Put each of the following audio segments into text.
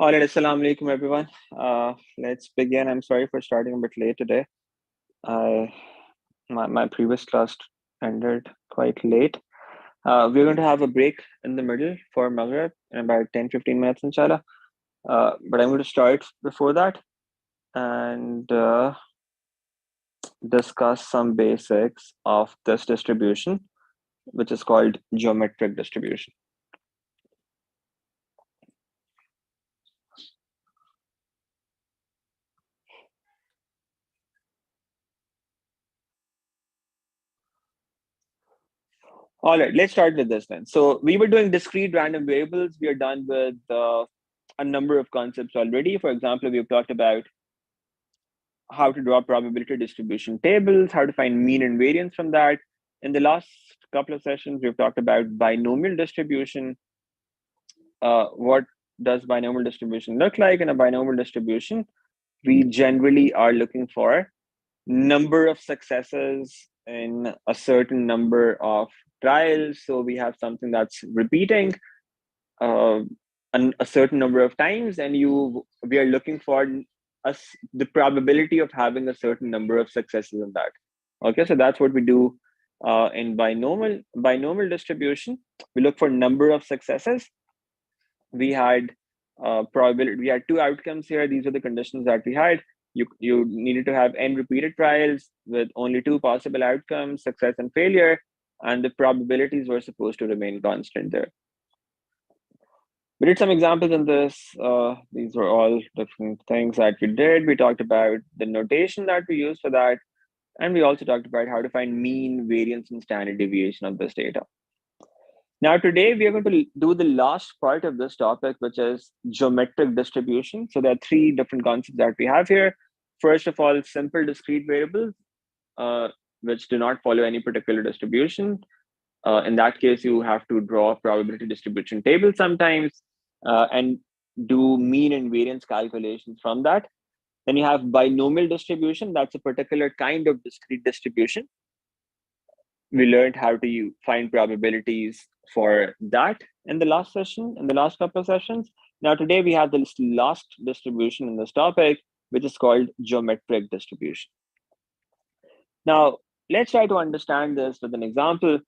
All right, assalamu alaikum, everyone. Let's begin. I'm sorry for starting a bit late today. I my previous class ended quite late. We're going to have a break in the middle for Maghrib in about 10-15 minutes, inshallah. But I'm going to start before that and discuss some basics of this distribution, which is called geometric distribution. All right, let's start with this then. So we were doing discrete random variables. We are done with a number of concepts already. For example, we've talked about how to draw probability distribution tables, how to find mean and variance from that. In the last couple of sessions, we've talked about binomial distribution. What does binomial distribution look like? In a binomial distribution, we generally are looking for number of successes in a certain number of trials. So we have something that's repeating uh, a certain number of times, and we are looking for the probability of having a certain number of successes in that. Okay, so that's what we do in binomial distribution. We look for number of successes. We had probability. We had two outcomes here. These are the conditions that we had. You needed to have n repeated trials with only two possible outcomes, success and failure, and the probabilities were supposed to remain constant there. We did some examples in this. These were all different things that we did. We talked about the notation that we use for that. And we also talked about how to find mean, variance, and standard deviation of this data. Now, today we are going to do the last part of this topic, which is geometric distribution. So there are three different concepts that we have here. First of all, simple discrete variables, which do not follow any particular distribution. In that case, you have to draw a probability distribution table sometimes and do mean and variance calculations from that. Then you have binomial distribution. That's a particular kind of discrete distribution. We learned how to find probabilities for that in the last session, in the last couple of sessions. Now, today we have this last distribution in this topic, which is called geometric distribution. Now, let's try to understand this with an example.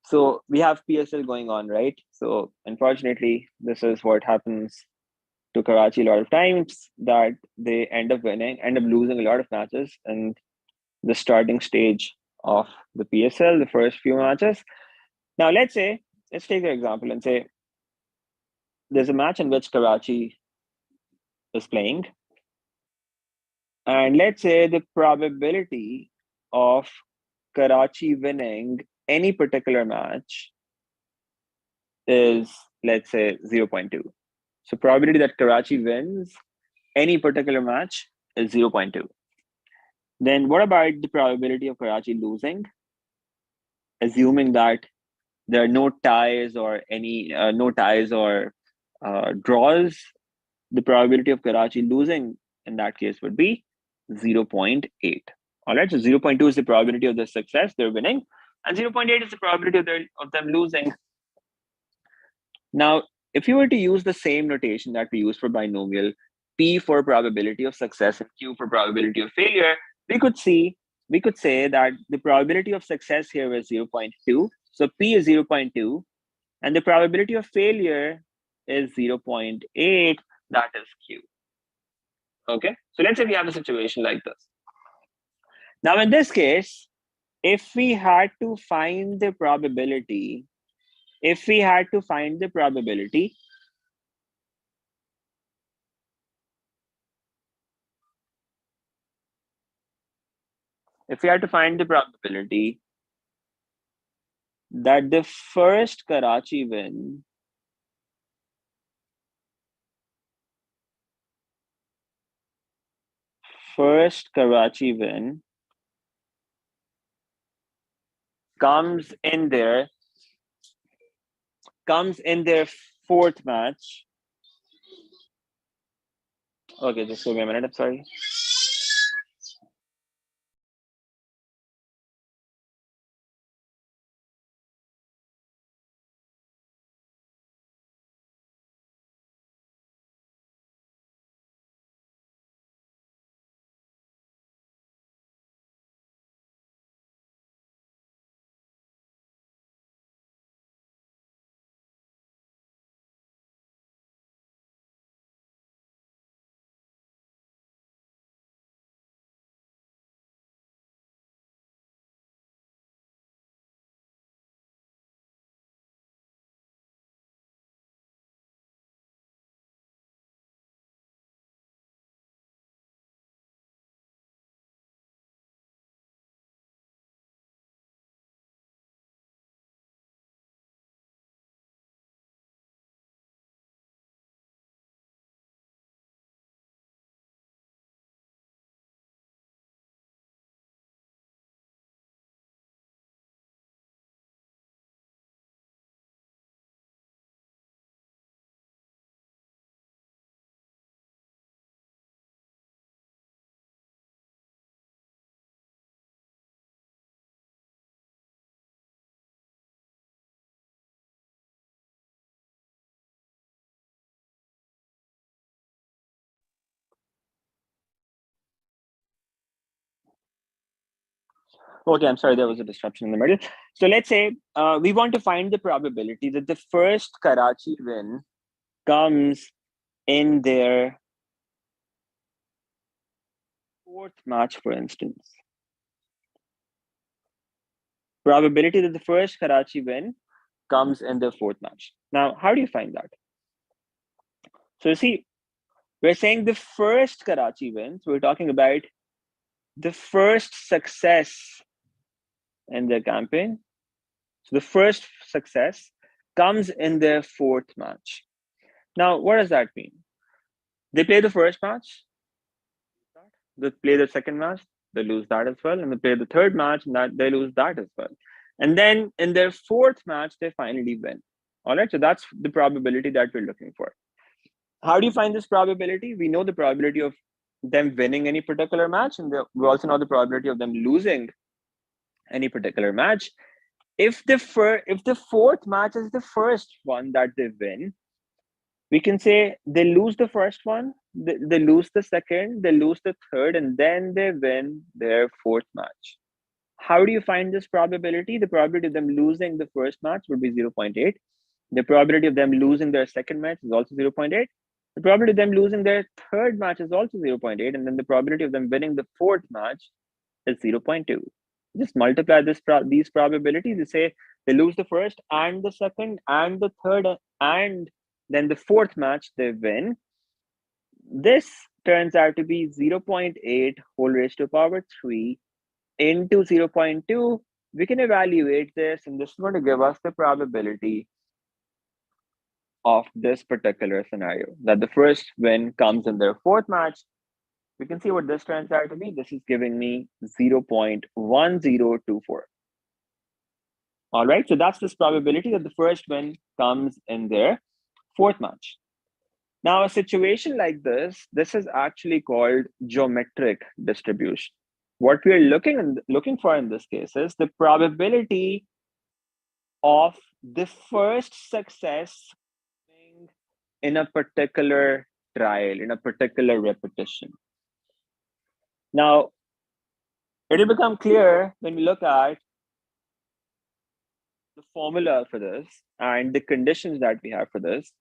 So we have PSL going on, right? So unfortunately, this is what happens to Karachi a lot of times, that they end up losing a lot of matches in the starting stage of the PSL, the first few matches. Now let's take an example and say there's a match in which Karachi is playing. And let's say the probability of Karachi winning any particular match is, let's say, 0.2. So probability that Karachi wins any particular match is 0.2. Then what about the probability of Karachi losing? Assuming that there are no ties or draws, the probability of Karachi losing in that case would be 0.8. All right, so 0.2 is the probability of the success, they're winning, and 0.8 is the probability of them losing. Now, if you were to use the same notation that we use for binomial, P for probability of success and Q for probability of failure, we could say that the probability of success here is 0.2. So P is 0.2, and the probability of failure is 0.8. That is Q. Okay, so let's say we have a situation like this. Now, in this case, if we had to find the probability, if we had to find the probability that the first Karachi win comes in their fourth match. Okay, just give me a minute. I'm sorry. Okay, I'm sorry, there was a disruption in the middle. So let's say we want to find the probability that the first Karachi win comes in their fourth match, for instance. Probability that the first Karachi win comes in their fourth match. Now, how do you find that? So you see, we're saying the first Karachi win. So we're talking about the first success in their campaign. So the first success comes in their fourth match. Now, what does that mean? They play the first match, they play the second match, they lose that as well, and they play the third match, and that they lose that as well. And then in their fourth match, they finally win. All right, so that's the probability that we're looking for. How do you find this probability? We know the probability of them winning any particular match, and we also know the probability of them losing any particular match. If the fourth match is the first one that they win, we can say they lose the first one, they lose the second, they lose the third, and then they win their fourth match. How do you find this probability? The probability of them losing the first match would be 0.8. The probability of them losing their second match is also 0.8. The probability of them losing their third match is also 0.8. And then the probability of them winning the fourth match is 0.2. Just multiply these probabilities. You say they lose the first and the second and the third, and then the fourth match they win. This turns out to be 0.8 whole raised to the power 3 into 0.2. We can evaluate this, and this is going to give us the probability of this particular scenario, that the first win comes in their fourth match. We can see what this turns out to be. This is giving me 0.1024. All right, so that's this probability that the first win comes in their fourth match. Now, a situation like this is actually called geometric distribution. What we are looking for in this case is the probability of the first success in a particular trial, in a particular repetition. Now, it'll become clear when we look at the formula for this and the conditions that we have for this.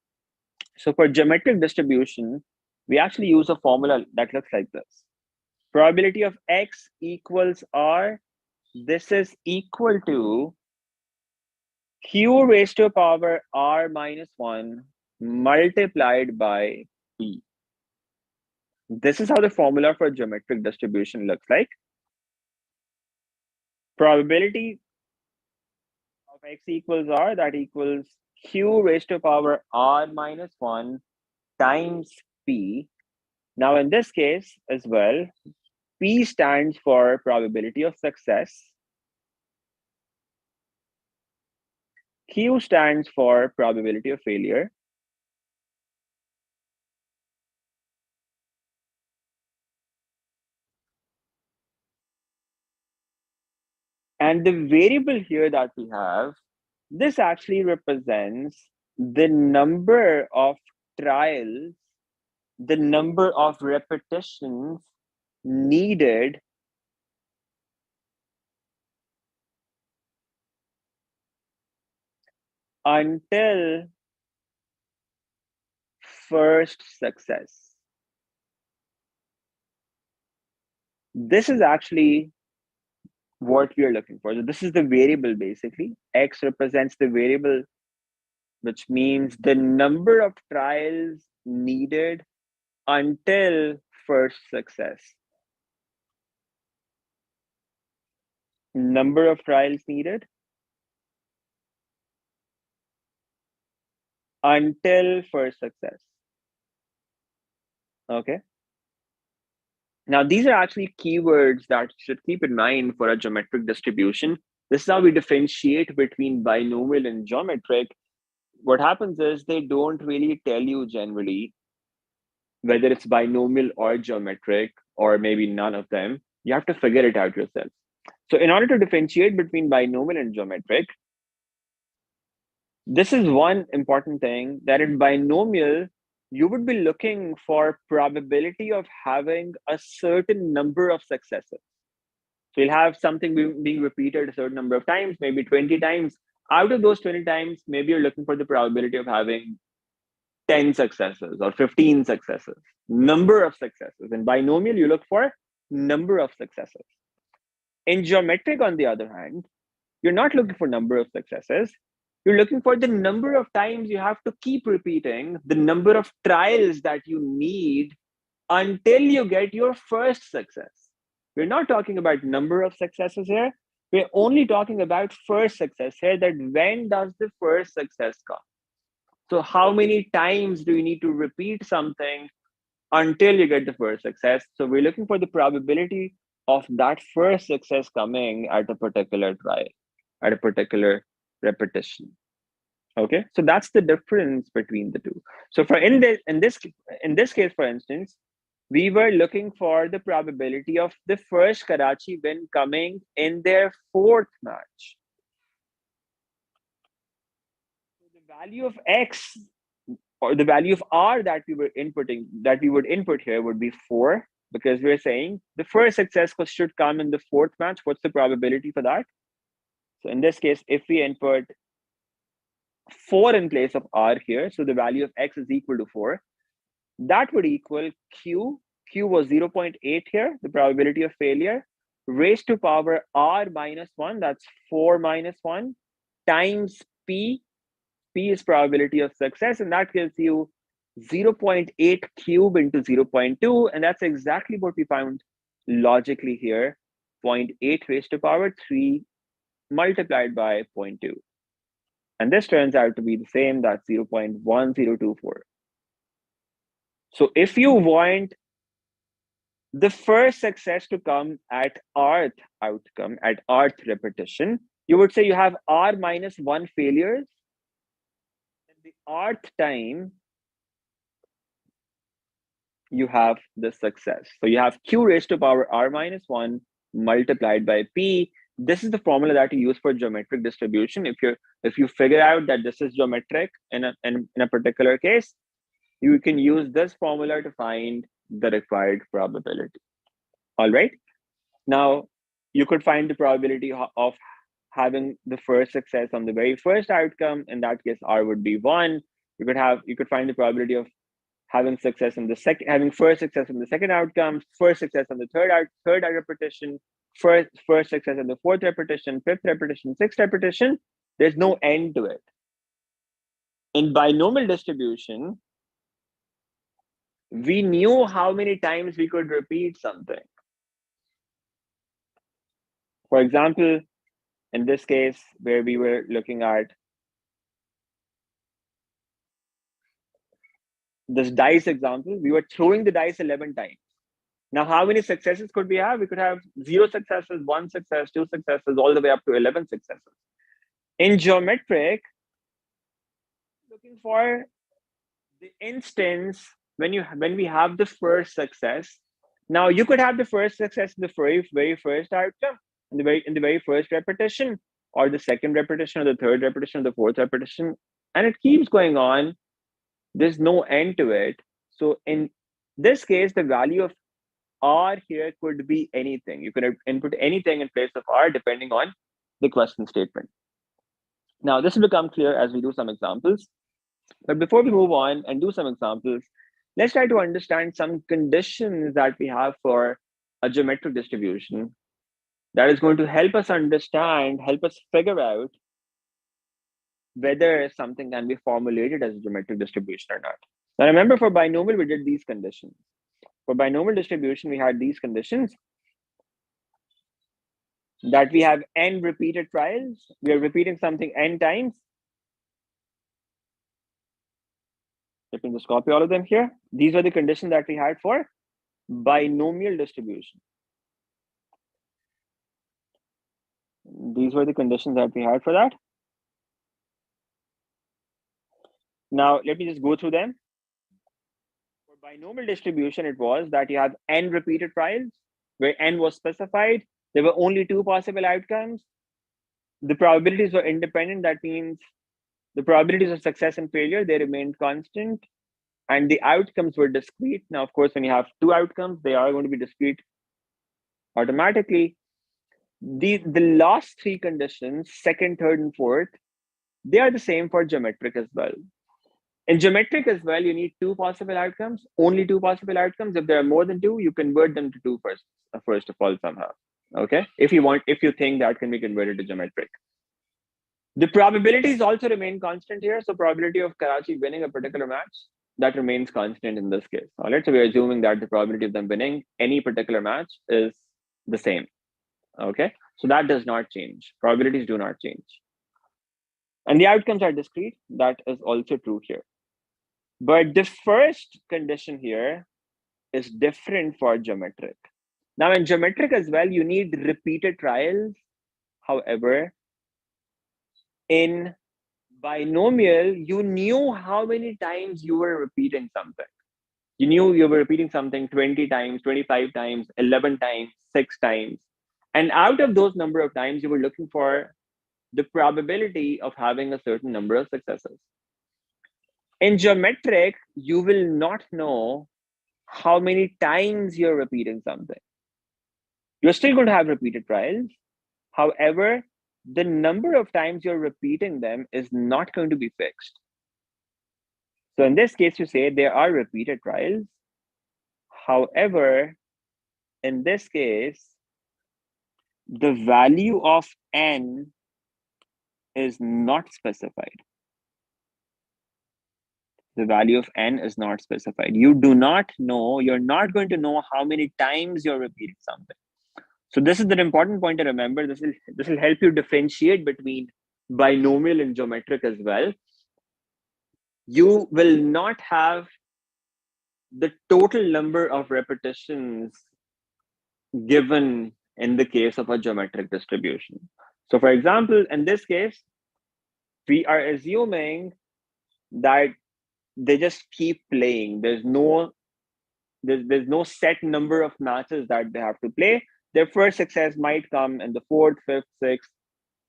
So for geometric distribution, we actually use a formula that looks like this. Probability of x equals r. This is equal to q raised to the power r minus 1 multiplied by p. This is how the formula for geometric distribution looks like. Probability of x equals r, that equals q raised to the power r minus 1 times p. Now, in this case as well, p stands for probability of success. Q stands for probability of failure. And the variable here that we have, this actually represents the number of trials, the number of repetitions needed until first success. This is actually what we are looking for. So this is the variable basically. X represents the variable, which means the number of trials needed until first success. Number of trials needed until first success. Okay. Now, these are actually keywords that you should keep in mind for a geometric distribution. This is how we differentiate between binomial and geometric. What happens is they don't really tell you generally whether it's binomial or geometric, or maybe none of them. You have to figure it out yourself. So in order to differentiate between binomial and geometric, this is one important thing, that in binomial, you would be looking for probability of having a certain number of successes. So you'll have something being repeated a certain number of times, maybe 20 times. Out of those 20 times, maybe you're looking for the probability of having 10 successes or 15 successes, number of successes. In binomial, you look for number of successes. In geometric, on the other hand, you're not looking for number of successes. You're looking for the number of times you have to keep repeating, the number of trials that you need until you get your first success. We're not talking about number of successes here. We're only talking about first success here, that when does the first success come? So how many times do you need to repeat something until you get the first success? So we're looking for the probability of that first success coming at a particular trial, at a particular repetition. Okay, so that's the difference between the two. So for in this case, for instance, we were looking for the probability of the first Karachi win coming in their fourth match. So the value of X, or the value of R that we were inputting, that we would input here, would be 4, because we're saying the first success should come in the fourth match. What's the probability for that? So in this case, if we input 4 in place of R here, so the value of X is equal to 4, that would equal Q. Q was 0.8 here, the probability of failure, raised to power R minus 1, that's 4 minus 1, times P. P is probability of success, and that gives you 0.8 cube into 0.2, and that's exactly what we found logically here, 0.8 raised to power 3 multiplied by 0.2. And this turns out to be the same, that's 0.1024. So if you want the first success to come at rth outcome, at rth repetition, you would say you have R minus 1 failures, and the rth time you have the success. So you have Q raised to power R minus 1 multiplied by P. This is the formula that you use for geometric distribution. If you figure out that this is geometric in a particular case, you can use this formula to find the required probability. All right. Now, you could find the probability of having the first success on the very first outcome. In that case, R would be 1. You could find the probability of having success in the second, having first success in the second outcome, first success on the third repetition, first success in the fourth repetition, fifth repetition, sixth repetition. There's no end to it. In binomial distribution, we knew how many times we could repeat something. For example, in this case, where we were looking at this dice example, we were throwing the dice 11 times. Now, how many successes could we have? We could have 0 successes, 1 success, 2 successes, all the way up to 11 successes. In geometric, looking for the instance when we have the first success. Now, you could have the first success in the very first outcome, in the very first repetition, or the second repetition, or the third repetition, or the fourth repetition, and it keeps going on. There's no end to it. So in this case, the value of R here could be anything. You could input anything in place of R depending on the question statement. Now, this will become clear as we do some examples. But before we move on and do some examples, let's try to understand some conditions that we have for a geometric distribution that is going to help us understand, help us figure out whether something can be formulated as a geometric distribution or not. Now, remember, for binomial, we did these conditions. For binomial distribution, we had these conditions, that we have n repeated trials. We are repeating something n times. Let me just copy all of them here. These are the conditions that we had for binomial distribution. These were the conditions that we had for that. Now, let me just go through them. For binomial distribution, it was that you have n repeated trials, where n was specified. There were only 2 possible outcomes. The probabilities were independent. That means the probabilities of success and failure, they remained constant, and the outcomes were discrete. Now, of course, when you have 2 outcomes, they are going to be discrete automatically. The last three conditions, second, third, and fourth, they are the same for geometric as well. In geometric as well, you need two possible outcomes, only two possible outcomes. If there are more than two, you convert them to two first of all, somehow. Okay. If you think that can be converted to geometric. The probabilities also remain constant here. So probability of Karachi winning a particular match, that remains constant in this case. All right. So we're assuming that the probability of them winning any particular match is the same. Okay. So that does not change. Probabilities do not change. And the outcomes are discrete. That is also true here. But the first condition here is different for geometric. Now, in geometric as well, you need repeated trials. However, in binomial, you knew how many times you were repeating something. You knew you were repeating something 20 times, 25 times, 11 times, 6 times. And out of those number of times, you were looking for the probability of having a certain number of successes. In geometric, you will not know how many times you're repeating something. You're still going to have repeated trials. However, the number of times you're repeating them is not going to be fixed. So in this case, you say there are repeated trials. However, in this case, the value of n is not specified. The value of n is not specified. You do not know, you're not going to know how many times you're repeating something. So this is the important point to remember. This will help you differentiate between binomial and geometric as well. You will not have the total number of repetitions given in the case of a geometric distribution. So for example, in this case, we are assuming that they just keep playing. There's no set number of matches that they have to play. Their first success might come in the fourth, fifth, sixth,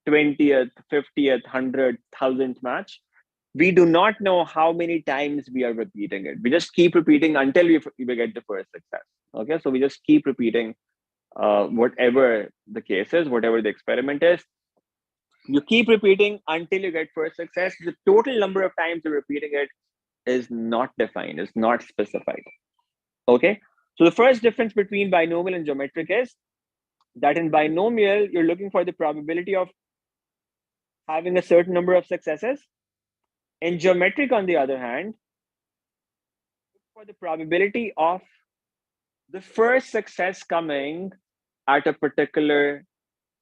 20th, 50th, 100th, 1000th match. We do not know how many times we are repeating it. We just keep repeating until we get the first success. Okay, so we just keep repeating whatever the case is, whatever the experiment is. You keep repeating until you get first success. The total number of times you're repeating it is not defined, is not specified. Okay, so the first difference between binomial and geometric is that in binomial, you're looking for the probability of having a certain number of successes. In geometric, on the other hand, for the probability of the first success coming at a particular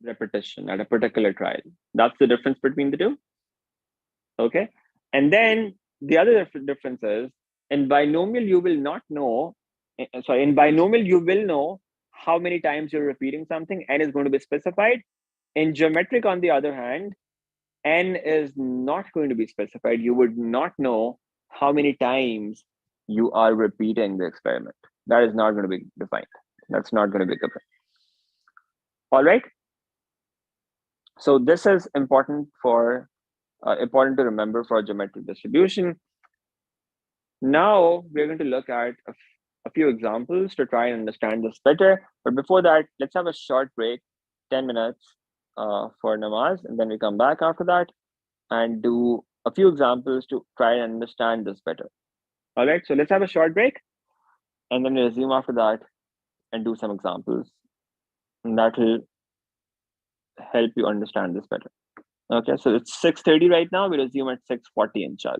repetition, at a particular trial. That's the difference between the two. Okay. And then the other difference is in binomial, you will not know. Sorry, in binomial, you will know how many times you're repeating something, n is going to be specified. In geometric, on the other hand, n is not going to be specified. You would not know how many times you are repeating the experiment. That is not going to be defined. That's not going to be defined. All right. So this is important to remember for geometric distribution. Now we're going to look at a few examples to try and understand this better. But before that, let's have a short break, 10 minutes for namaz, and then we come back after that and do a few examples to try and understand this better. All right, so let's have a short break and then resume after that and do some examples. And that will help you understand this better. Okay, so it's 6:30 right now. We resume at 6:40, inshallah.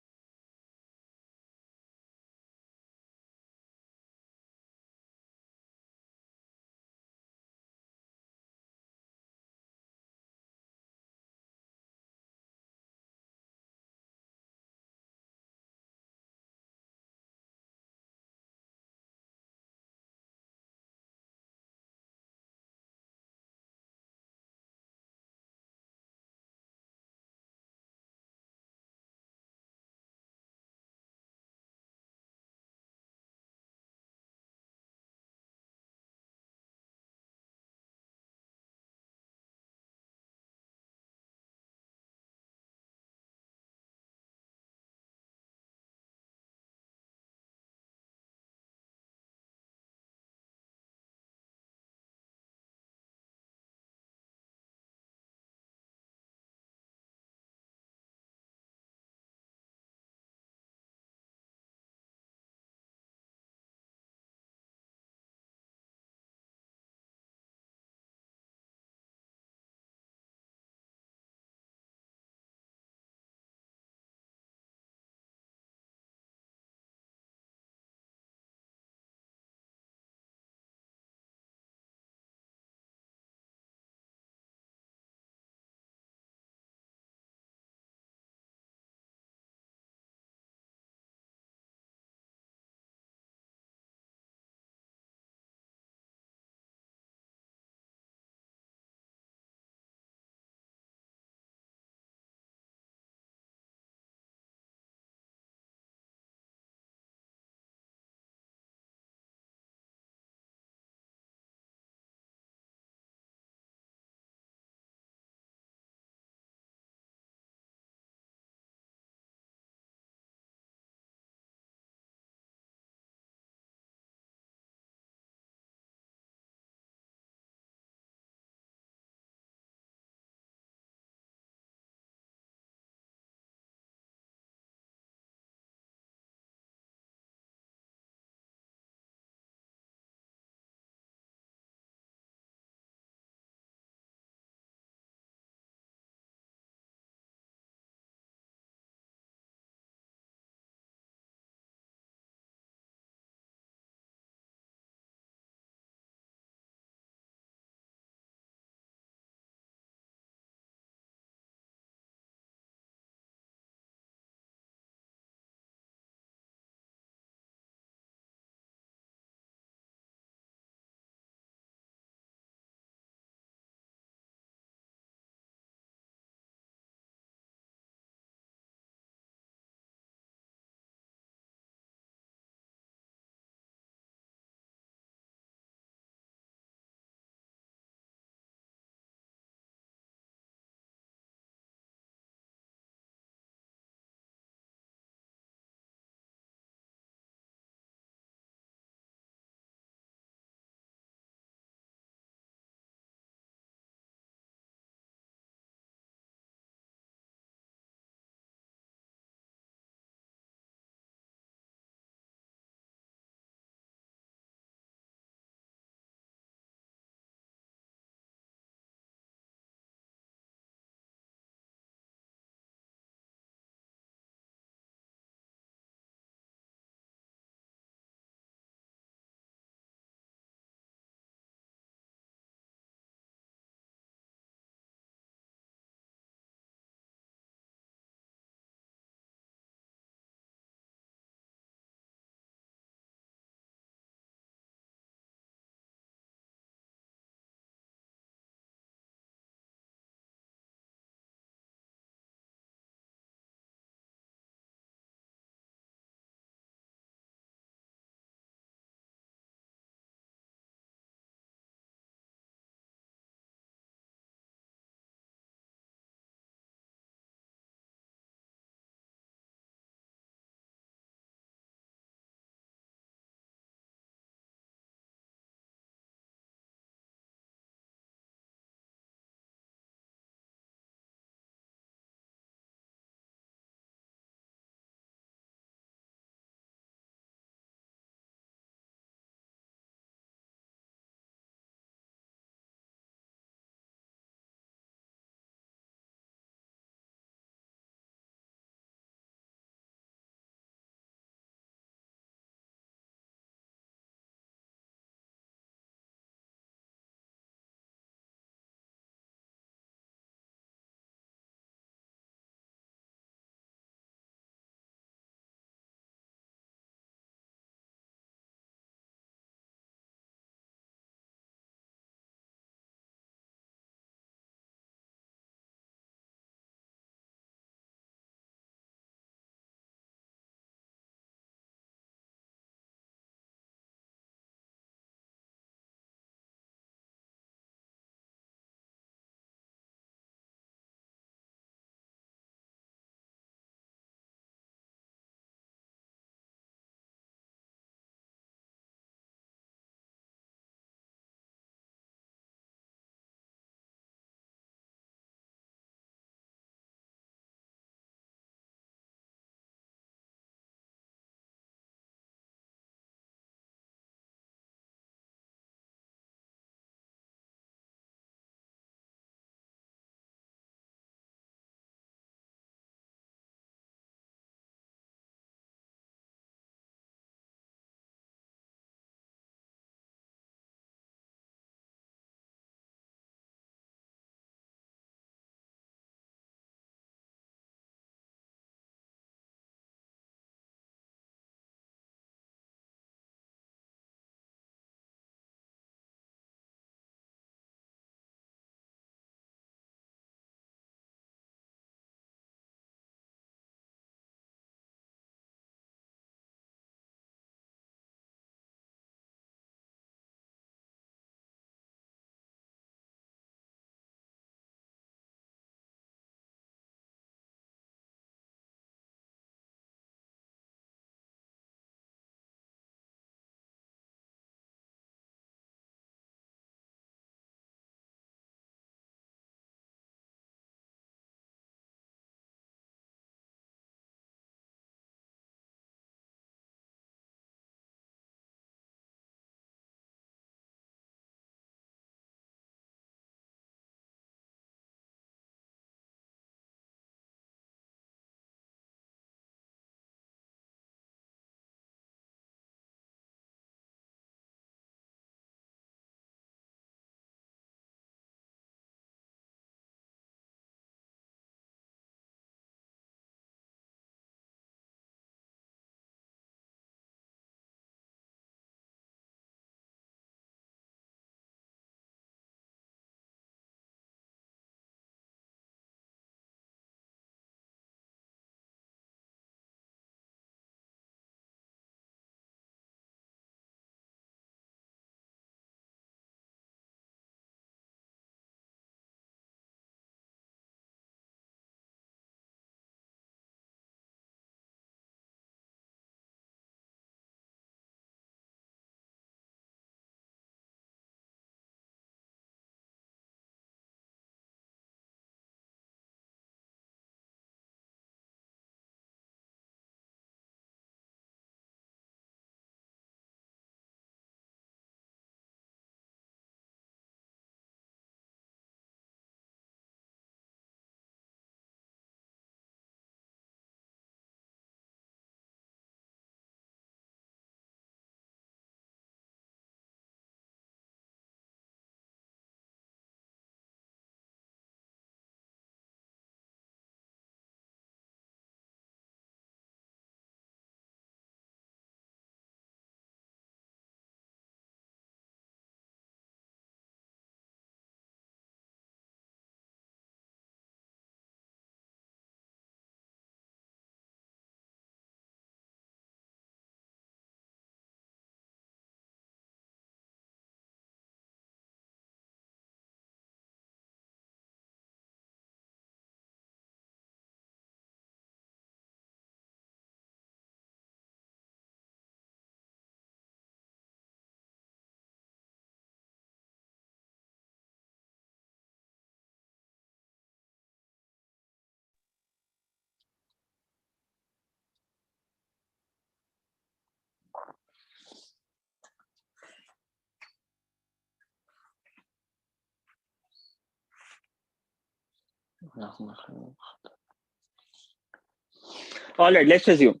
All right, let's resume.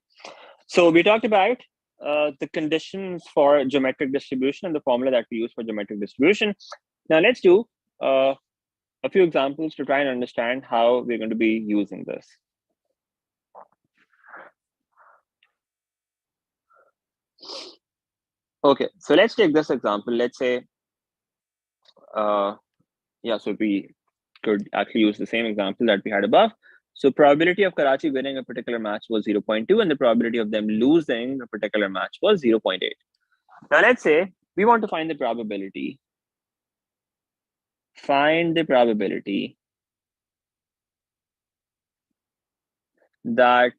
So we talked about the conditions for geometric distribution and the formula that we use for geometric distribution. Now let's do uh, a few examples to try and understand how we're going to be using this. Okay, so let's take this example. Let's say, so we could actually use the same example that we had above. So probability of Karachi winning a particular match was 0.2 and the probability of them losing a particular match was 0.8. Now let's say we want to find the probability. Find the probability that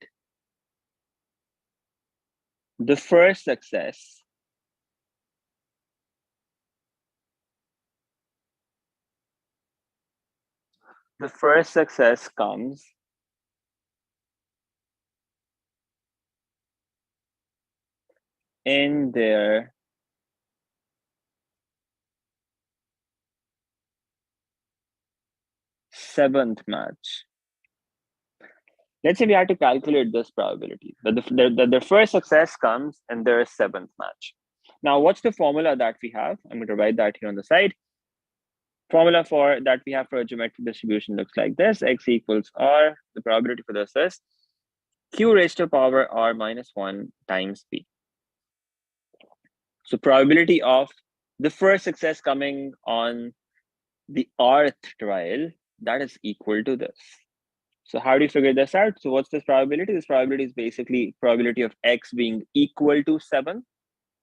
the first success comes in their seventh match. Let's say we had to calculate this probability that the first success comes in their seventh match. Now, what's the formula that we have? I'm going to write that here on the side. Formula for that we have for a geometric distribution looks like this: x equals r. The probability for this is q raised to power r minus 1 times p. So probability of the first success coming on the rth trial, that is equal to this. So how do you figure this out? So what's this probability? This probability is basically probability of x being equal to 7,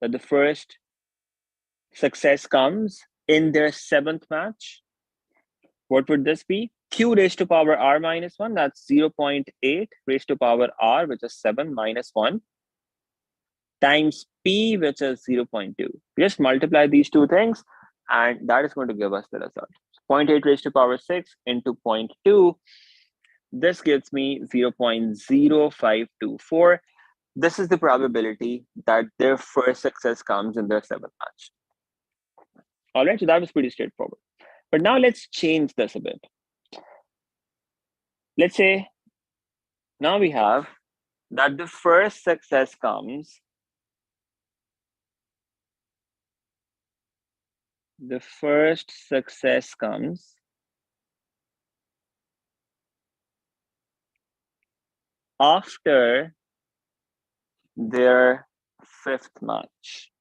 that the first success comes in their seventh match. What would this be? Q raised to power r minus 1, that's 0.8 raised to power r, which is 7 minus 1, times p, which is 0.2. Just multiply these two things, and that is going to give us the result. 0.8 raised to power 6 into 0.2. This gives me 0.0524. This is the probability that their first success comes in their seventh match. All right, so that was pretty straightforward. But now let's change this a bit. Let's say now we have that the first success comes after their fifth match.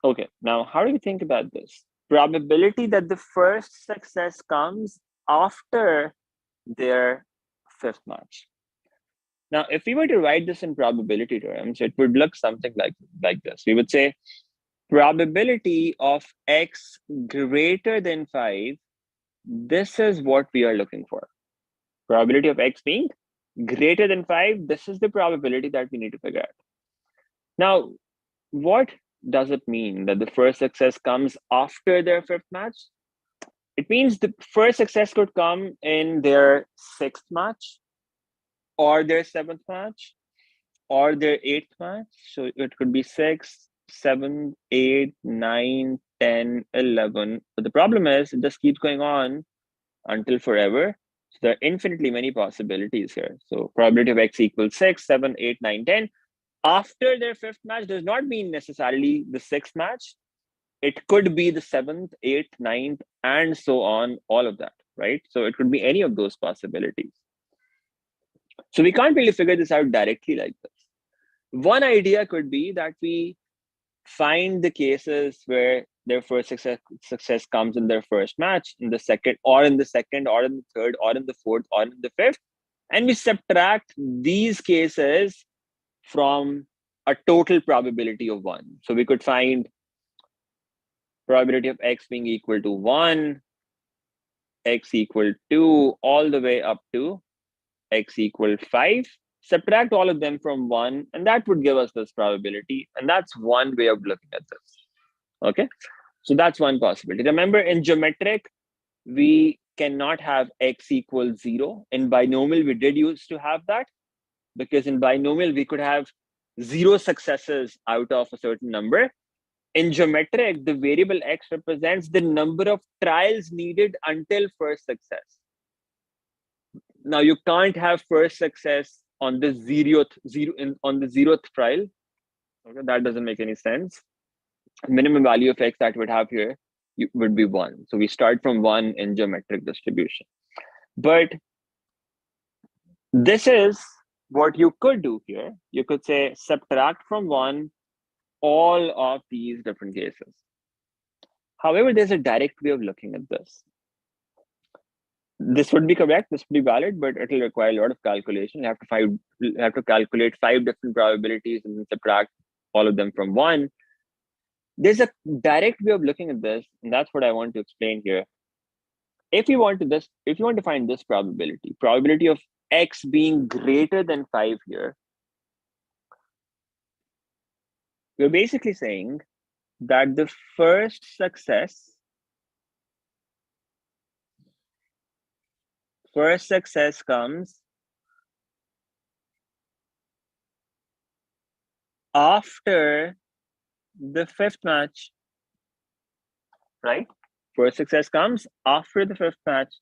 Okay, now how do you think about this? Probability that the first success comes after their fifth match. Now, if we were to write this in probability terms, it would look something like this. We would say probability of x greater than 5, this is what we are looking for. Probability of x being greater than 5, this is the probability that we need to figure out. Now, what does it mean that the first success comes after their fifth match? It means the first success could come in their sixth match, or their seventh match, or their eighth match. So it could be 6, 7, 8, 9, 10, 11. But the problem is it just keeps going on until forever. So there are infinitely many possibilities here. So probability of x equals 6, 7, 8, 9, 10. After their fifth match does not mean necessarily the sixth match. It could be the seventh, eighth, ninth, and so on, all of that, right? So it could be any of those possibilities. So we can't really figure this out directly like this. One idea could be that we find the cases where their first success comes in their first match, in the second, or in the third, or in the fourth, or in the fifth, and we subtract these cases from a total probability of 1. So we could find probability of x being equal to 1, x equal 2, all the way up to x equal 5. Subtract all of them from 1, and that would give us this probability. And that's one way of looking at this. Okay, so that's one possibility. Remember, in geometric, we cannot have x equals 0. In binomial, we did used to have that, because in binomial, we could have 0 successes out of a certain number. In geometric, the variable x represents the number of trials needed until first success. Now you can't have first success on the on the zeroth trial. Okay, that doesn't make any sense. Minimum value of x that would have here would be 1. So we start from 1 in geometric distribution. But this is what you could do here. You could say subtract from 1 all of these different cases. However, there's a direct way of looking at this. This would be correct, this would be valid, but it will require a lot of calculation. You have to calculate 5 different probabilities and then subtract all of them from 1. There's a direct way of looking at this, and that's what I want to explain here. If you want to find this probability of x being greater than 5 here, we're basically saying that the first success comes after the 5th match, right? First success comes after the 5th match.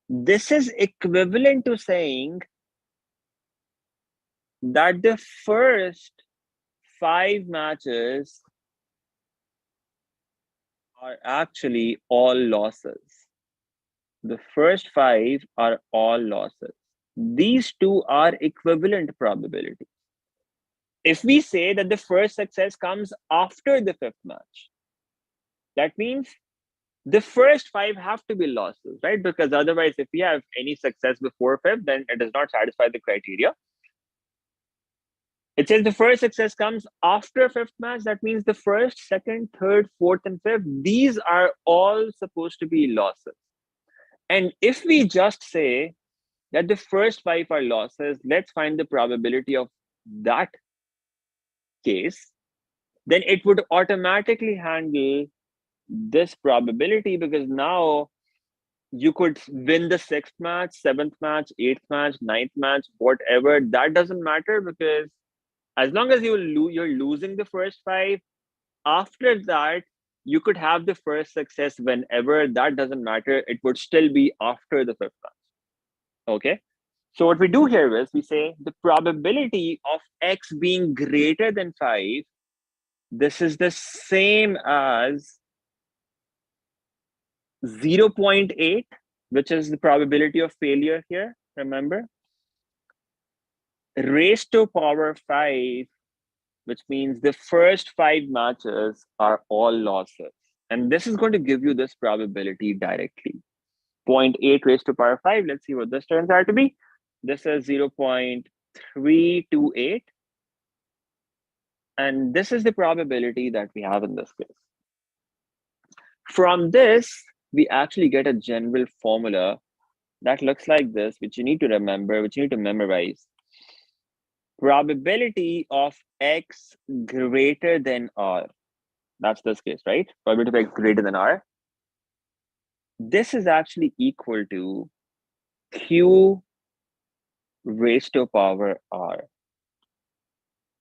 This is equivalent to saying that the first 5 matches are actually all losses. The first 5 are all losses. These two are equivalent probabilities. If we say that the first success comes after the 5th match, that means the first 5 have to be losses, right? Because otherwise, if we have any success before 5th, then it does not satisfy the criteria. It says the first success comes after 5th match. That means the first, second, third, fourth, and 5th, these are all supposed to be losses. And if we just say that the first 5 are losses, let's find the probability of that case, then it would automatically handle this probability, because now you could win the 6th match, 7th match, 8th match, 9th match, whatever. That doesn't matter, because as long as you're losing the first 5, after that, you could have the first success whenever. That doesn't matter. It would still be after the 5th match. Okay. So what we do here is we say the probability of x being greater than 5, this is the same as 0.8, which is the probability of failure here, remember? Raised to power 5, which means the first 5 matches are all losses. And this is going to give you this probability directly. 0.8 raised to power 5, let's see what this turns out to be. This is 0.328. And this is the probability that we have in this case. From this, we actually get a general formula that looks like this, which you need to remember, which you need to memorize. Probability of x greater than r. That's this case, right? Probability of x greater than r. This is actually equal to q raised to power r.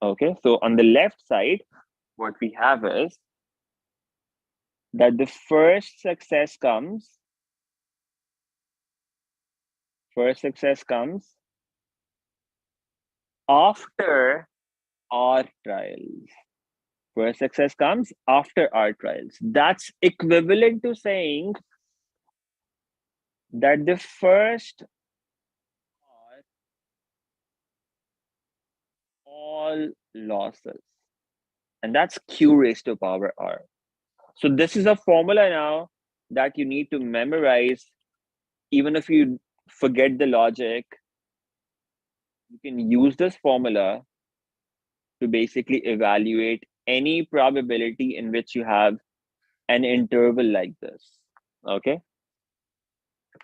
Okay, so on the left side, what we have is that the first success comes after r trials. First success comes after r trials. That's equivalent to saying that the first are all losses. And that's q raised to power r. So this is a formula now that you need to memorize. Even if you forget the logic, you can use this formula to basically evaluate any probability in which you have an interval like this. Okay.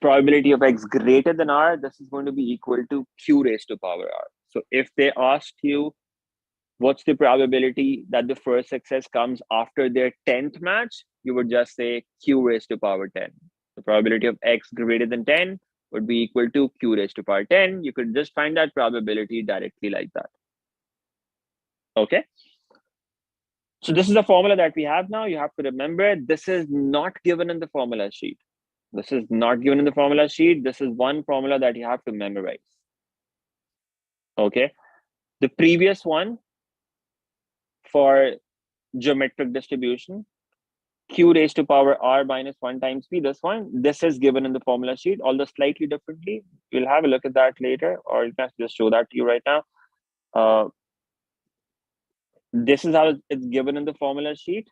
Probability of x greater than r, this is going to be equal to q raised to power r. So if they asked you what's the probability that the first success comes after their 10th match, you would just say q raised to power 10. The probability of x greater than 10 would be equal to q raised to power 10. You could just find that probability directly like that. Okay. So this is the formula that we have now. You have to remember this is not given in the formula sheet. This is not given in the formula sheet. This is one formula that you have to memorize. Okay. The previous one for geometric distribution, q raised to power r minus 1 times p, this is given in the formula sheet, although slightly differently. We'll have a look at that later, or you can just show that to you right now. This is how it's given in the formula sheet.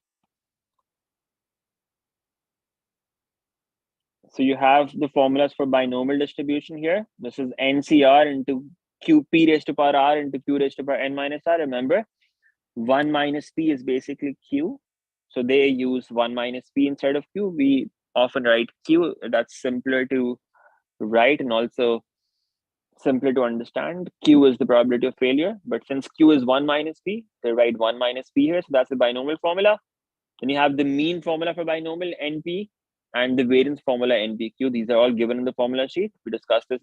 So you have the formulas for binomial distribution here. This is NCR into QP raised to power R into Q raised to power N minus R. Remember, 1 minus P is basically Q. So they use 1 minus P instead of Q. We often write Q. That's simpler to write and also simpler to understand. Q is the probability of failure. But since Q is 1 minus P, they write 1 minus P here. So that's the binomial formula. Then you have the mean formula for binomial NP and the variance formula NPQ. These are all given in the formula sheet. We discussed these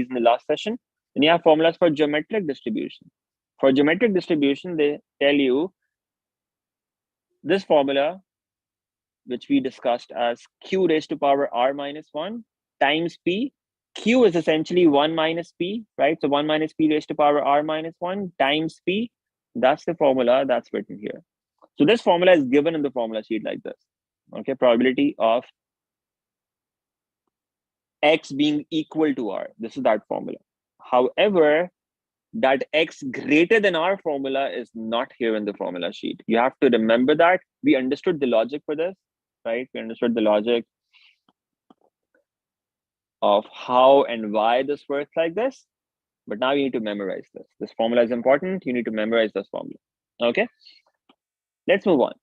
in the last session. Then you have formulas for geometric distribution. For geometric distribution, they tell you this formula, which we discussed as Q raised to power R minus 1 times P. Q is essentially 1 minus P, right? So 1 minus P raised to power R minus 1 times P. That's the formula that's written here. So this formula is given in the formula sheet like this. Okay, probability of X being equal to R. This is that formula. However, that X greater than R formula is not here in the formula sheet. You have to remember that. We understood the logic for this, right? We understood the logic of how and why this works like this. But now you need to memorize this. This formula is important. You need to memorize this formula. Okay, let's move on.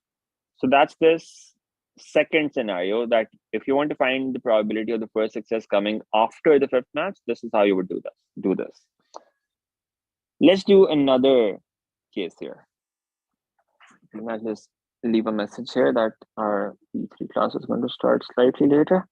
So that's this second scenario, that if you want to find the probability of the first success coming after the fifth match, this is how you would do this. Let's do another case here. I'll just leave a message here that our P3 class is going to start slightly later.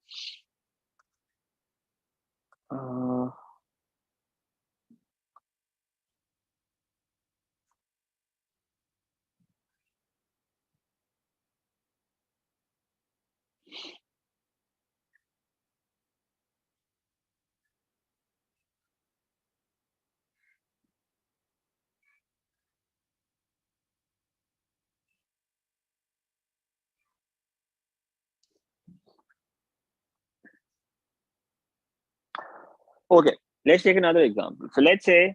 Okay, let's take another example. So let's say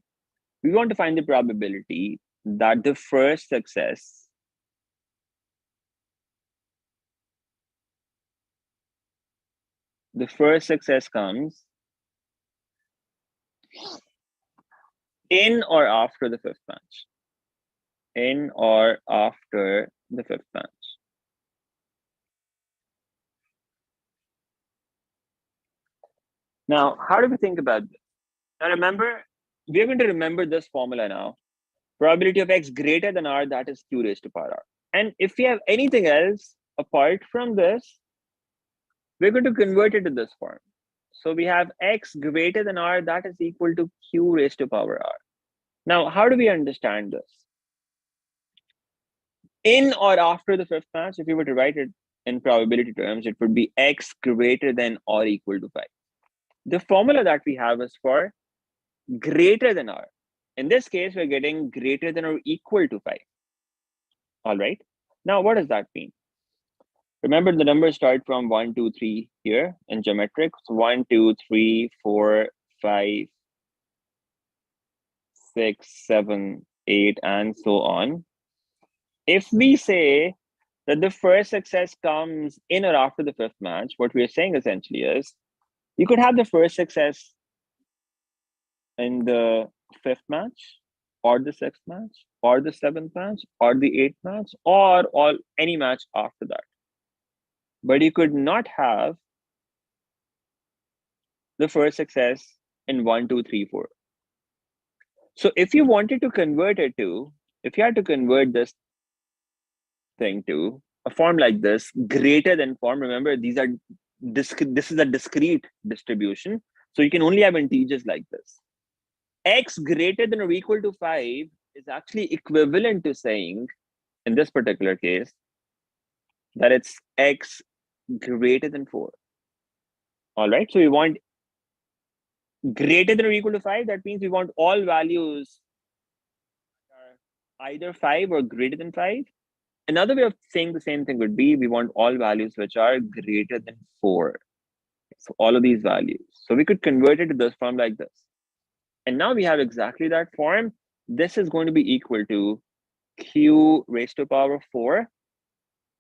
we want to find the probability that the first success comes in or after the fifth match. In or after the fifth match. Now, how do we think about this? Now remember, we're going to remember this formula now. Probability of X greater than R, that is Q raised to power R. And if we have anything else apart from this, we're going to convert it to this form. So we have X greater than R, that is equal to Q raised to power R. Now, how do we understand this? In or after the fifth match, if you were to write it in probability terms, it would be X greater than or equal to 5. The formula that we have is for greater than R. In this case, we're getting greater than or equal to 5. All right. Now, what does that mean? Remember, the numbers start from 1, 2, 3 here in geometric. So 1, 2, 3, 4, 5, 6, 7, 8, and so on. If we say that the first success comes in or after the fifth match, what we're saying essentially is you could have the first success in the fifth match, or the sixth match, or the seventh match, or the eighth match, or any match after that. But you could not have the first success in 1, 2, 3, 4. So if you wanted to convert it to, if you had to convert this thing to a form like this, greater than form, remember this is a discrete distribution. So you can only have integers like this. X greater than or equal to 5 is actually equivalent to saying in this particular case, that it's x greater than 4. All right, so we want greater than or equal to 5. That means we want all values are either 5 or greater than 5. Another way of saying the same thing would be we want all values which are greater than 4. So all of these values. So we could convert it to this form like this. And now we have exactly that form. This is going to be equal to q raised to power 4.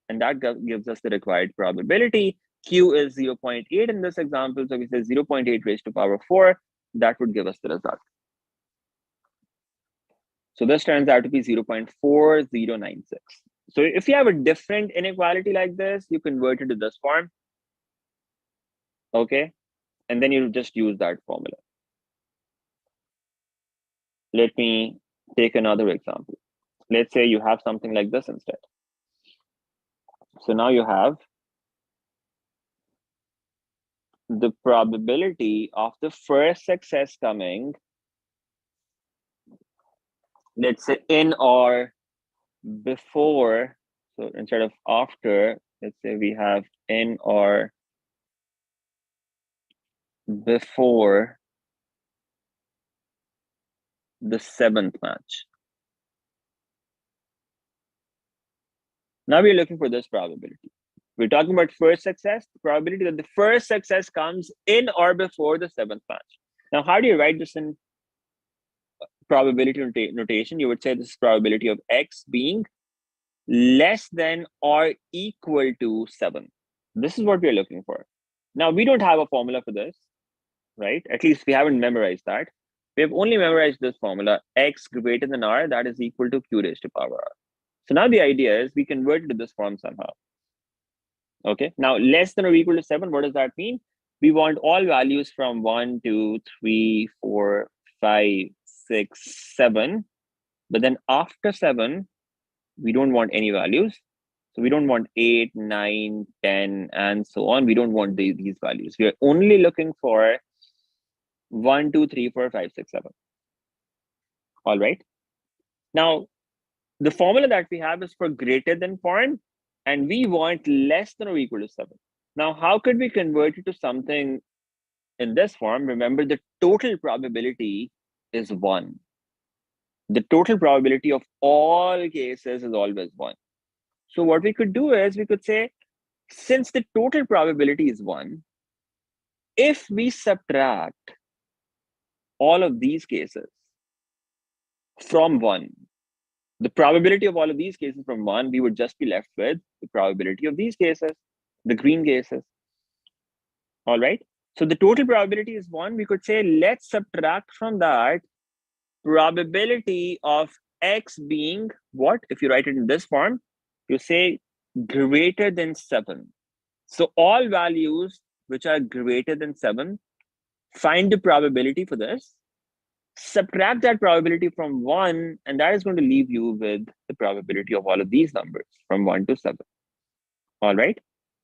And that gives us the required probability. Q is 0.8 in this example. So we say 0.8 raised to power 4. That would give us the result. So this turns out to be 0.4096. So if you have a different inequality like this, you convert it to this form. Okay. And then you just use that formula. Let me take another example. Let's say you have something like this instead. So now you have the probability of the first success coming, let's say in or before. So instead of after, let's say we have in or before the 7th match. Now we're looking for this probability. We're talking about first success, the probability that the first success comes in or before the 7th match. Now, how do you write this in probability notation? You would say this is probability of x being less than or equal to 7. This is what we're looking for. Now, we don't have a formula for this, right? At least we haven't memorized that. We have only memorized this formula, x greater than r, that is equal to q raised to power r. So now the idea is we convert it to this form somehow. Okay, now less than or equal to 7, what does that mean? We want all values from 1, 2, 3, 4, 5, 6, 7. But then after 7, we don't want any values. So we don't want 8, 9, 10, and so on. We don't want these values. We are only looking for 1, 2, 3, 4, 5, 6, 7. All right. Now, the formula that we have is for greater than form, and we want less than or equal to 7. Now, how could we convert it to something in this form? Remember, the total probability is 1. The total probability of all cases is always 1. So what we could do is we could say, since the total probability is 1, if we subtract all of these cases from 1, the probability of all of these cases from 1, we would just be left with the probability of these cases, the green cases. All right. So the total probability is 1. We could say, let's subtract from that probability of x being what? If you write it in this form, you say greater than 7. So all values which are greater than 7, find the probability for this, subtract that probability from 1, and that is going to leave you with the probability of all of these numbers from 1 to 7. All right.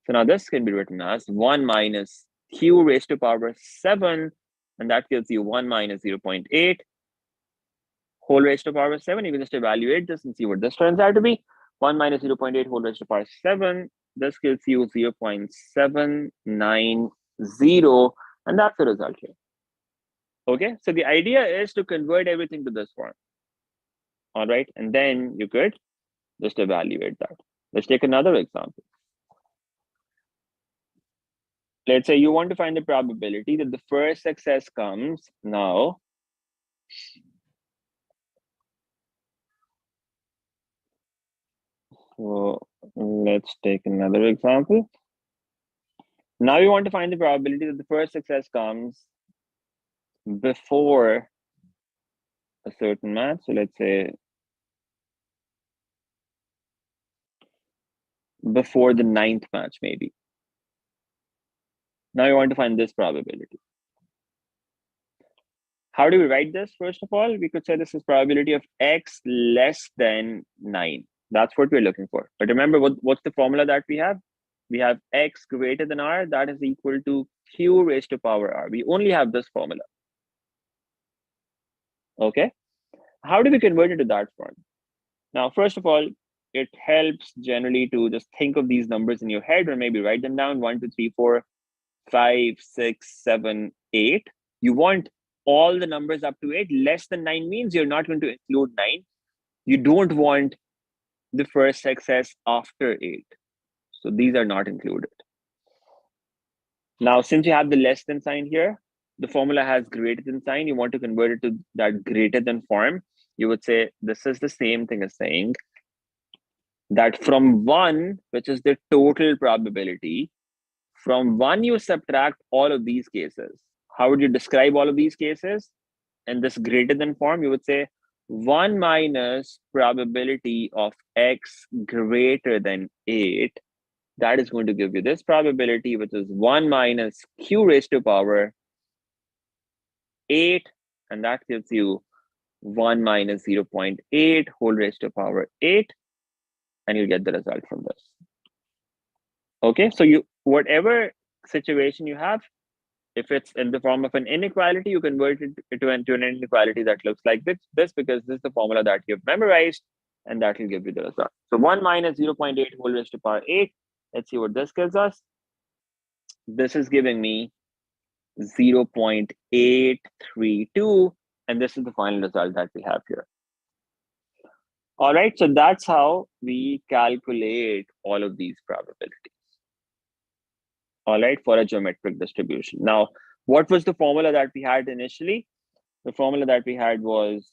So now this can be written as 1 minus q raised to power 7, and that gives you 1 minus 0.8 whole raised to power 7. You can just evaluate this and see what this turns out to be. 1 minus 0.8 whole raised to power 7. This gives you 0.790, and that's the result here. Okay, so the idea is to convert everything to this form. All right, and then you could just evaluate that. Let's take another example. Let's say you want to find the probability that the first success comes now. So let's take another example. Now you want to find the probability that the first success comes before a certain match. So let's say before the 9th match, maybe. Now you want to find this probability. How do we write this? First of all, we could say this is probability of x less than 9. That's what we're looking for. But remember, what's the formula that we have? We have x greater than r, that is equal to q raised to power r. We only have this formula. Okay. How do we convert it to that form? Now, first of all, it helps generally to just think of these numbers in your head, or maybe write them down: 1, 2, 3, 4, 5, 6, 7, 8. You want all the numbers up to 8. Less than 9 means you're not going to include 9. You don't want the first success after 8. So these are not included. Now, since you have the less than sign here, the formula has greater than sign. You want to convert it to that greater than form. You would say this is the same thing as saying that from 1, which is the total probability, from 1 you subtract all of these cases. How would you describe all of these cases? In this greater than form, you would say 1 minus probability of x greater than 8. That is going to give you this probability, which is 1 minus q raised to power 8. And that gives you 1 minus 0.8 whole raised to power 8. And you'll get the result from this. Okay, so you, whatever situation you have, if it's in the form of an inequality, you convert it to an inequality that looks like this, because this is the formula that you've memorized, and that will give you the result. So 1 minus 0.8 whole raised to power 8. Let's see what this gives us. This is giving me 0.832, and this is the final result that we have here. All right, so that's how we calculate all of these probabilities. All right, for a geometric distribution. Now, what was the formula that we had initially? The formula that we had was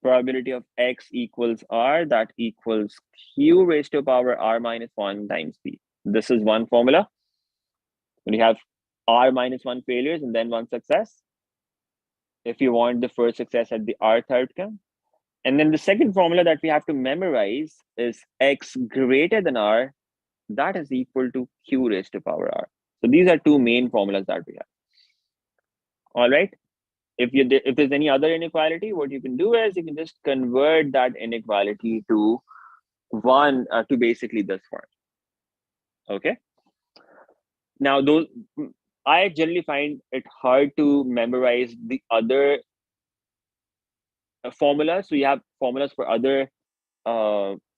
probability of x equals r, that equals q raised to power r minus 1 times p. This is one formula. When you have r minus 1 failures and then 1 success, if you want the first success at the rth outcome. And then the second formula that we have to memorize is x greater than r, that is equal to q raised to power r. So these are two main formulas that we have. All right. If there's any other inequality, what you can do is you can just convert that inequality to to basically this form. Okay. Now, I generally find it hard to memorize the other formulas. So you have formulas for other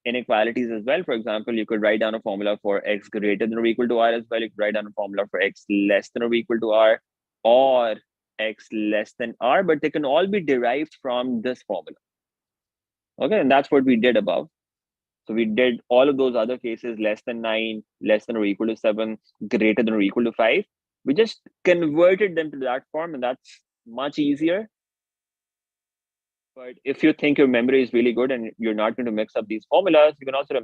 inequalities as well. For example, you could write down a formula for x greater than or equal to r as well. You could write down a formula for x less than or equal to r, or x less than r, but they can all be derived from this formula. Okay, and that's what we did above. So we did all of those other cases: less than 9, less than or equal to 7, greater than or equal to 5. We just converted them to that form, and that's much easier. But if you think your memory is really good and you're not going to mix up these formulas, you can also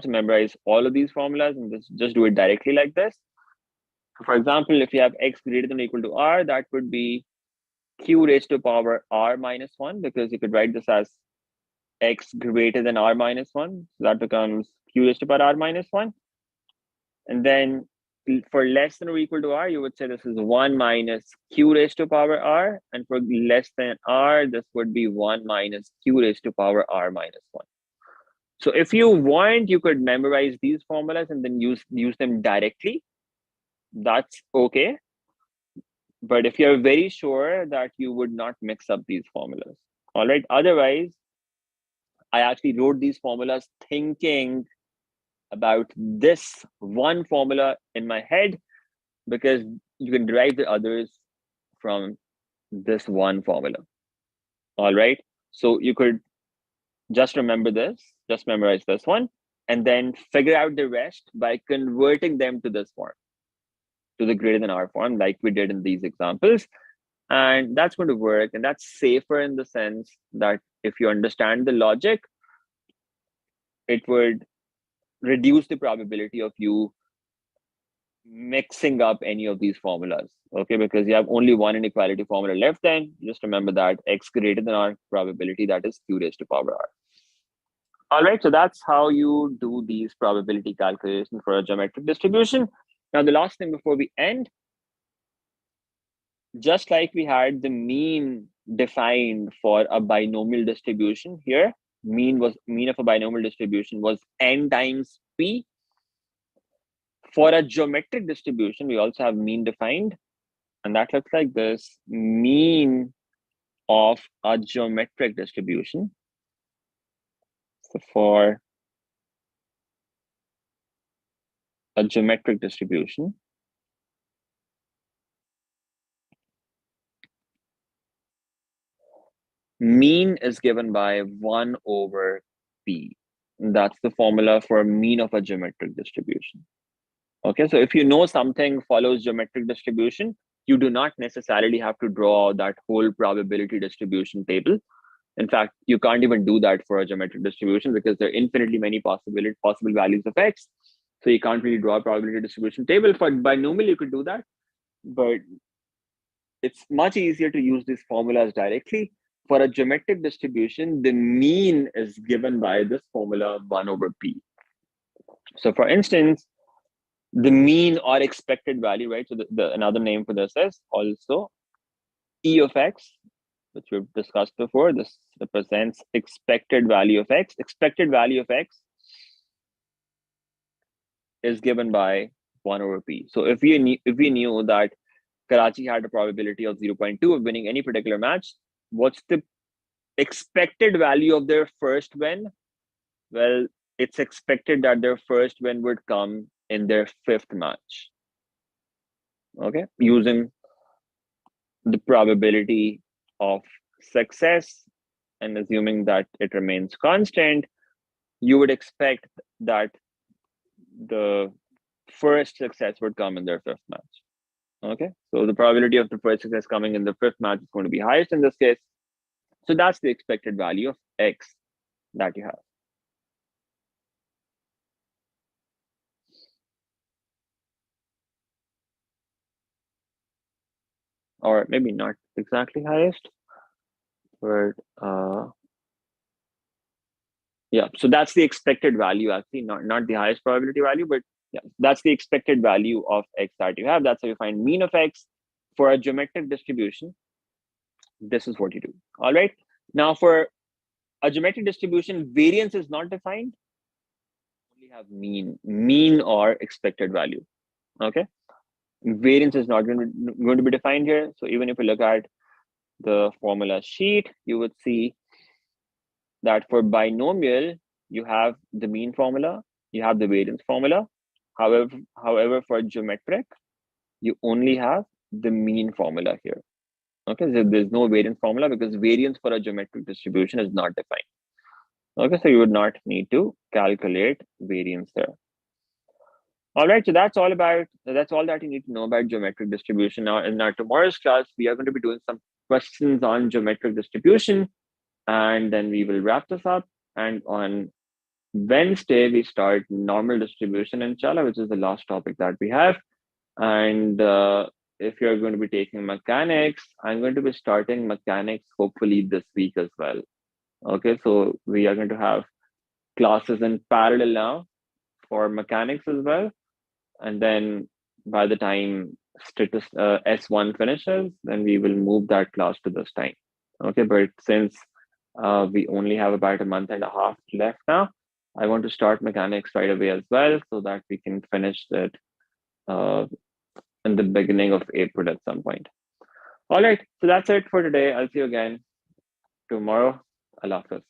memorize all of these formulas and just do it directly like this. So for example, if you have x greater than or equal to r, that would be q raised to power r minus 1, because you could write this as x greater than r minus 1. So that becomes q raised to power r minus 1. And then for less than or equal to r, you would say this is 1 minus q raised to power r. And for less than r, this would be 1 minus q raised to power r minus 1. So if you want, you could memorize these formulas and then use them directly. That's okay. But if you're very sure that you would not mix up these formulas, all right. Otherwise, I actually wrote these formulas thinking about this one formula in my head, because you can derive the others from this one formula. All right. So you could just remember this, just memorize this one, and then figure out the rest by converting them to this form, to the greater than r form, like we did in these examples. And that's going to work. And that's safer in the sense that if you understand the logic, it would reduce the probability of you mixing up any of these formulas. Okay, because you have only one inequality formula left, then just remember that x greater than r probability, that is q raised to power r. All right, so that's how you do these probability calculations for a geometric distribution. Now, the last thing before we end, just like we had the mean defined for a binomial distribution here, mean of a binomial distribution was n times p. For a geometric distribution, we also have mean defined, and that looks like this: mean of a geometric distribution. So for a geometric distribution, mean is given by 1 over p. That's the formula for mean of a geometric distribution. Okay, so if you know something follows geometric distribution, you do not necessarily have to draw that whole probability distribution table. In fact, you can't even do that for a geometric distribution because there are infinitely many possible values of x. So you can't really draw a probability distribution table. For binomial, you could do that, but it's much easier to use these formulas directly. For a geometric distribution, the mean is given by this formula 1 over p. So for instance, the mean or expected value, right? So another name for this is also E of x, which we've discussed before. This represents expected value of x. Expected value of x is given by 1 over p. So if we knew that Karachi had a probability of 0.2 of winning any particular match, what's the expected value of their first win? Well, it's expected that their first win would come in their 5th match. Okay, using the probability of success and assuming that it remains constant, you would expect that the first success would come in their 5th match. Okay, so the probability of the first success coming in the 5th match is going to be highest in this case. So that's the expected value of x that you have. Or maybe not exactly highest, but yeah, so that's the expected value, actually, not the highest probability value, but yeah, that's the expected value of x that you have. That's how you find mean of x. For a geometric distribution, this is what you do. All right. Now, for a geometric distribution, variance is not defined. We only have mean or expected value. Okay. Variance is not going to be defined here. So even if you look at the formula sheet, you would see that for binomial, you have the mean formula, you have the variance formula. However, for geometric, you only have the mean formula here. Okay, so there's no variance formula because variance for a geometric distribution is not defined. Okay, so you would not need to calculate variance there. All right, so that's all that you need to know about geometric distribution. Now, in our tomorrow's class, we are going to be doing some questions on geometric distribution, and then we will wrap this up. And on Wednesday, we start normal distribution, inshallah, which is the last topic that we have. And if you're going to be taking mechanics, I'm going to be starting mechanics hopefully this week as well. Okay, so we are going to have classes in parallel now for mechanics as well. And then by the time S1 finishes, then we will move that class to this time. Okay, but since we only have about a month and a half left now, I want to start mechanics right away as well so that we can finish it in the beginning of April at some point. All right, so that's it for today. I'll see you again tomorrow. Allah Hafiz.